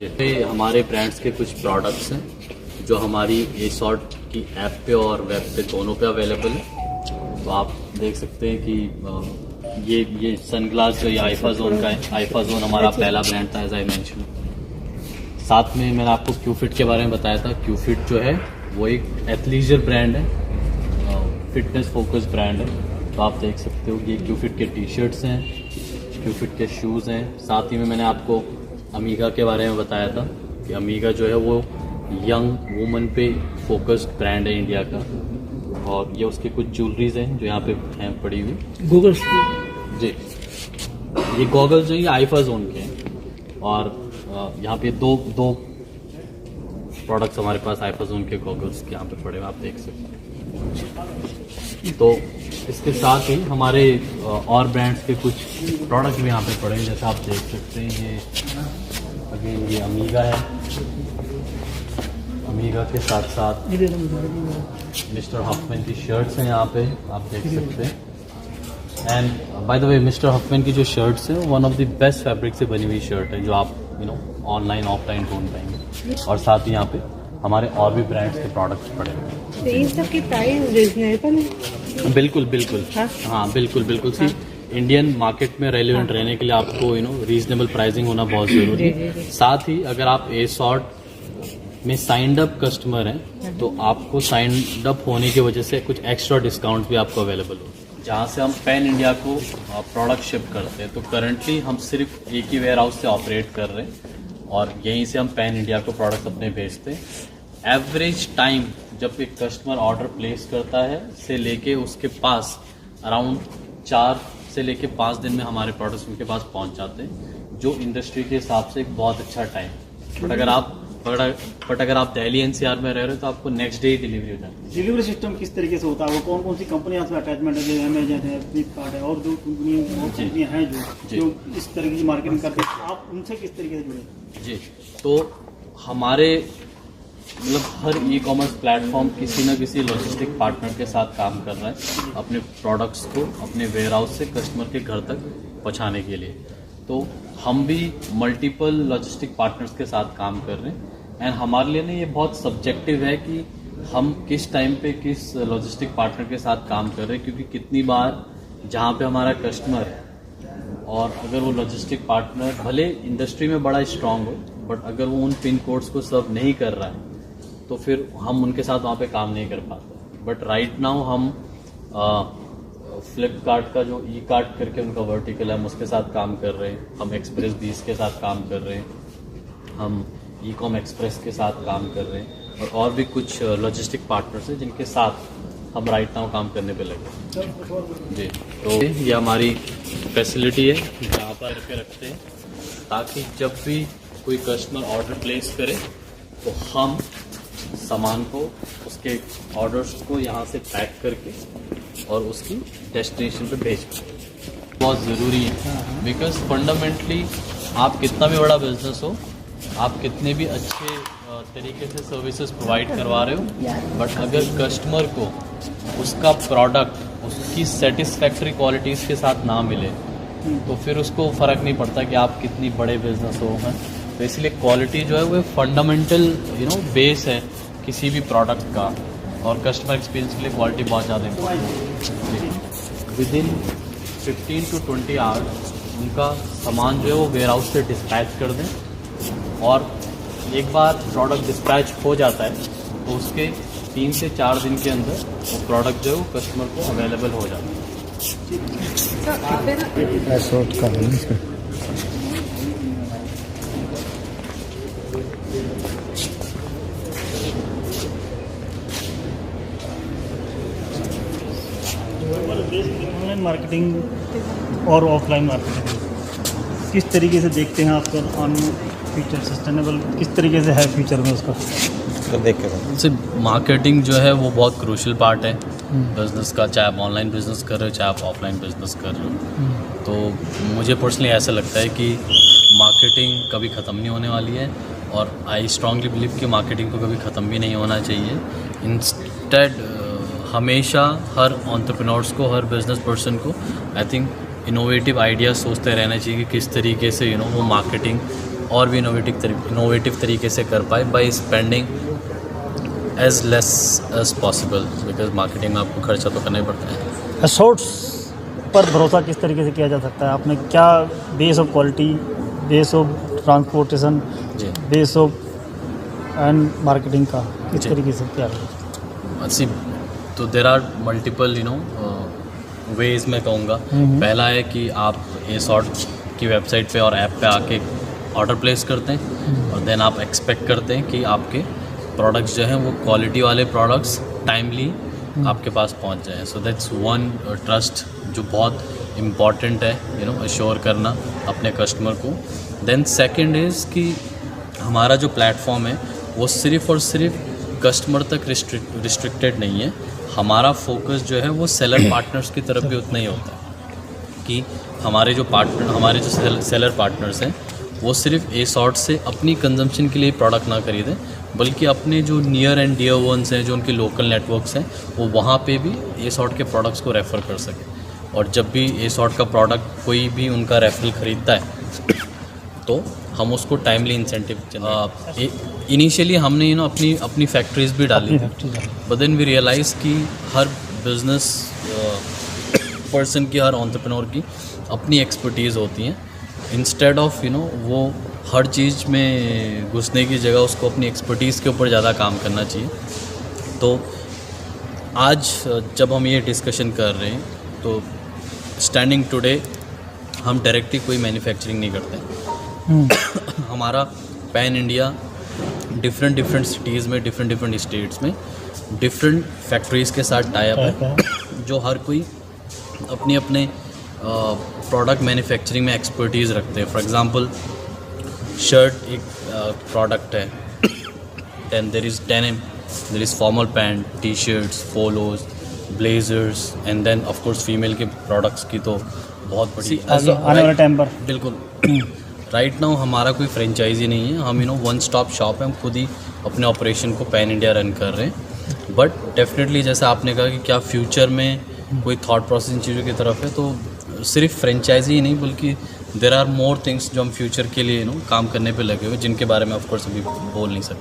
ये हमारे ब्रांड्स के कुछ प्रोडक्ट्स हैं जो हमारी एसॉर्ट की ऐप पे और वेब पे दोनों पे अवेलेबल है। तो आप देख सकते हैं कि ये सनग्लास जो ये आईफाजोन का है। आईफाजोन हमारा पहला ब्रांड था, एज आई मेंशन। साथ में मैंने आपको क्यूफिट के बारे में बताया था। क्यूफिट जो है वो एक एथलीजर ब्रांड है, फिटनेस फोकस ब्रांड है। तो आप देख सकते हो ये क्यूफिट के टी शर्ट्स हैं, क्यूफिट के शूज़ हैं। साथ ही में मैंने आपको अमीगा के बारे में बताया था कि अमीगा जो है वो यंग वुमन पे फोकस्ड ब्रांड है इंडिया का। और ये उसके कुछ ज्वेलरीज हैं जो यहाँ पे हैं पड़ी हुई। गूगल्स जी, ये गॉगल्स जो ये आईफाजोन के हैं। और यहाँ पे दो प्रोडक्ट्स हमारे पास आईफाजोन के गॉगल्स के यहाँ पे पड़े हुए, आप देख सकते हैं। तो इसके साथ ही हमारे और ब्रांड्स के कुछ प्रोडक्ट भी यहाँ पे पड़े हैं, जैसे आप देख सकते हैं। ये अगेन ये अमीगा है। अमीगा के साथ साथ मिस्टर हफमैन की शर्ट्स हैं यहाँ पे, आप देख सकते हैं। And by the way mister Huffman की जो शर्ट्स हैं one of the best fabric से बनी हुई शर्ट है जो आप ऑनलाइन ऑफलाइन ढूंढ पाएंगे। और साथ ही यहाँ पे हमारे और भी ब्रांड्स के प्रोडक्ट्स पड़े हैं। तो इन सब की प्राइस रीजनेबल है? बिल्कुल बिल्कुल, हाँ बिल्कुल सी इंडियन मार्केट में रेलिवेंट रहने के लिए आपको रीजनेबल प्राइसिंग होना बहुत जरूरी है। साथ ही अगर आप एसॉर्ट में साइंड अप कस्टमर हैं तो आपको साइंड अप होने की वजह से कुछ एक्स्ट्रा डिस्काउंट भी आपको अवेलेबल हो। जहाँ से हम पैन इंडिया को प्रोडक्ट शिप करते हैं, तो करंटली हम सिर्फ एक ही वेयर हाउस से ऑपरेट कर रहे हैं और यहीं से हम पैन इंडिया को प्रोडक्ट अपने भेजते हैं। एवरेज टाइम जब एक कस्टमर ऑर्डर प्लेस करता है से लेके उसके पास अराउंड 4 से लेके 5 दिन में हमारे प्रोडक्ट्स उनके पास पहुंच जाते हैं, जो इंडस्ट्री के हिसाब से एक बहुत अच्छा टाइम। बट अगर आप दिल्ली एनसीआर में रह रहे हो तो आपको नेक्स्ट डे ही डिलीवरी हो जाती है। डिलीवरी सिस्टम किस तरीके से होता है? वो कौन कौन सी कंपनी से अटैचमेंट है? अमेजन है, फ्लिपकार्ट है और जो कंपनियां हैं जो इस तरीके की मार्केटिंग करते हैं, आप उनसे किस तरीके से जुड़े? जी, तो हमारे हर ई कॉमर्स प्लेटफॉर्म किसी न किसी लॉजिस्टिक पार्टनर के साथ काम कर रहा है अपने प्रोडक्ट्स को अपने वेयर हाउस से कस्टमर के घर तक पहुंचाने के लिए। तो हम भी मल्टीपल लॉजिस्टिक पार्टनर्स के साथ काम कर रहे हैं। एंड हमारे लिए ना ये बहुत सब्जेक्टिव है कि हम किस टाइम पे किस लॉजिस्टिक पार्टनर के साथ काम कर रहे हैं, क्योंकि कितनी बार जहाँ पे हमारा कस्टमर है और अगर वो लॉजिस्टिक पार्टनर भले इंडस्ट्री में बड़ा स्ट्रांग हो, बट अगर वो उन पिन कोड्स को सर्व नहीं कर रहा है तो फिर हम उनके साथ वहाँ पे काम नहीं कर पाते। बट राइट नाउ हम फ्लिपकार्ट का जो ई कार्ट करके उनका वर्टिकल है हम उसके साथ काम कर रहे हैं। हम एक्सप्रेस 20 के साथ काम कर रहे हैं। हम ई कॉम एक्सप्रेस के साथ काम कर रहे हैं और भी कुछ लॉजिस्टिक पार्टनर्स हैं जिनके साथ हम राइट नाउ काम करने पे लगे जी। तो ये हमारी फैसिलिटी है जहाँ पर करके रखते हैं ताकि जब भी कोई कस्टमर ऑर्डर प्लेस करे तो हम सामान को उसके ऑर्डर्स को यहाँ से पैक करके और उसकी डेस्टिनेशन पे भेज पाए। बहुत ज़रूरी है बिकॉज फंडामेंटली आप कितना भी बड़ा बिजनेस हो, आप कितने भी अच्छे तरीके से सर्विसेज प्रोवाइड करवा रहे हो, बट अगर कस्टमर को उसका प्रोडक्ट उसकी सेटिस्फैक्ट्री क्वालिटीज़ के साथ ना मिले तो फिर उसको फ़र्क नहीं पड़ता कि आप कितनी बड़े बिजनेस हो। तो इसलिए क्वालिटी जो है वो फंडामेंटल बेस है किसी भी प्रोडक्ट का, और कस्टमर एक्सपीरियंस के लिए क्वालिटी बहुत ज़्यादा इम्पोर्टेंट है। विदिन 15 to 20 आवर्स उनका सामान जो है वो वेयर हाउस से डिस्पैच कर दें, और एक बार प्रोडक्ट डिस्पैच हो जाता है तो उसके 3 से 4 दिन के अंदर वो प्रोडक्ट जो है वो कस्टमर को अवेलेबल हो जाता है। ऑनलाइन मार्केटिंग और ऑफलाइन मार्केटिंग किस तरीके से देखते हैं आपका ऑन फ्यूचर? सस्टेनेबल किस तरीके से है फ्यूचर में उसका? तो देख के मार्केटिंग जो है वो बहुत क्रूशियल पार्ट है बिजनेस का, चाहे आप ऑनलाइन बिजनेस कर रहे हो चाहे आप ऑफलाइन बिजनेस कर रहे हो। तो मुझे पर्सनली ऐसा लगता है कि मार्केटिंग कभी ख़त्म नहीं होने वाली है, और आई स्ट्रांगली बिलीव कि मार्केटिंग को कभी ख़त्म भी नहीं होना चाहिए। इंस्टेड हमेशा हर एंटरप्रेन्योर्स को, हर बिजनेस पर्सन को आई थिंक इनोवेटिव आइडियाज़ सोचते रहना चाहिए कि किस तरीके से वो मार्केटिंग और भी इनोवेटिव तरीके से कर पाए by spending as less as possible, because marketing में आपको खर्चा तो करना ही पड़ता है। एसोर्ट्स पर भरोसा किस तरीके से किया जा सकता है? आपने क्या base of quality, base of transportation, जी बेस ऑफ एंड मार्केटिंग का किस जी। तरीके से क्या है? सी तो देर आर मल्टीपल वेज मैं कहूँगा। पहला है कि आप एसॉर्ट की वेबसाइट पे और ऐप पे आके ऑर्डर प्लेस करते हैं और देन आप एक्सपेक्ट करते हैं कि आपके प्रोडक्ट्स जो हैं वो क्वालिटी वाले प्रोडक्ट्स टाइमली आपके पास पहुंच जाएं। सो दैट्स वन ट्रस्ट जो बहुत इम्पॉर्टेंट है अश्योर करना अपने कस्टमर को। देन सेकंड इज़ कि हमारा जो प्लेटफॉर्म है वो सिर्फ़ और सिर्फ कस्टमर तक रिस्ट्रिक्टेड नहीं है। हमारा फोकस जो है वो सेलर पार्टनर्स की तरफ भी उतना ही होता है कि हमारे जो सेलर पार्टनर्स हैं वो सिर्फ एसॉर्ट से अपनी कंजम्पशन के लिए प्रोडक्ट ना खरीदें, बल्कि अपने जो नियर एंड डियर वंस हैं, जो उनके लोकल नेटवर्क्स हैं, वो वहाँ पे भी एसॉर्ट के प्रोडक्ट्स को रेफ़र कर सकें। और जब भी एसॉर्ट का प्रोडक्ट कोई भी उनका रेफरल ख़रीदता है तो हम उसको टाइमली इंसेंटिव इनिशियली हमने अपनी फैक्ट्रीज भी डाली, बट देन वी रियलाइज़ कि हर बिजनेस पर्सन की, हर एंटरप्रेन्योर की अपनी एक्सपर्टीज़ होती हैं। इंस्टेड ऑफ वो हर चीज़ में घुसने की जगह उसको अपनी एक्सपर्टीज़ के ऊपर ज़्यादा काम करना चाहिए। तो आज जब हम ये डिस्कशन कर रहे हैं तो स्टैंडिंग टुडे हम डायरेक्टली कोई मैन्युफैक्चरिंग नहीं करते। हमारा पैन इंडिया डिफरेंट सिटीज़ में, डिफरेंट स्टेट्स में डिफरेंट फैक्ट्रीज़ के साथ टाई अप है, जो हर कोई अपने प्रोडक्ट मैन्युफैक्चरिंग में एक्सपर्टीज़ रखते हैं। फॉर एग्जांपल शर्ट एक प्रोडक्ट है, then there is denim, there is formal pant, T shirts, polos, blazers, and then of course female के प्रोडक्ट्स की तो बहुत बड़ी आने वाले टाइम पर बिल्कुल राइट नाउ हमारा कोई फ्रेंचाइजी नहीं है। हम वन स्टॉप शॉप है, हम खुद ही अपने ऑपरेशन को पैन इंडिया रन कर रहे हैं। बट डेफिनेटली जैसे आपने कहा कि क्या फ्यूचर में कोई थॉट प्रोसेस इन चीज़ों की तरफ है, तो सिर्फ फ्रेंचाइजी ही नहीं बल्कि देर आर मोर थिंग्स जो हम फ्यूचर के लिए काम करने पे लगे हुए, जिनके बारे में ऑफ कोर्स अभी बोल नहीं सकते।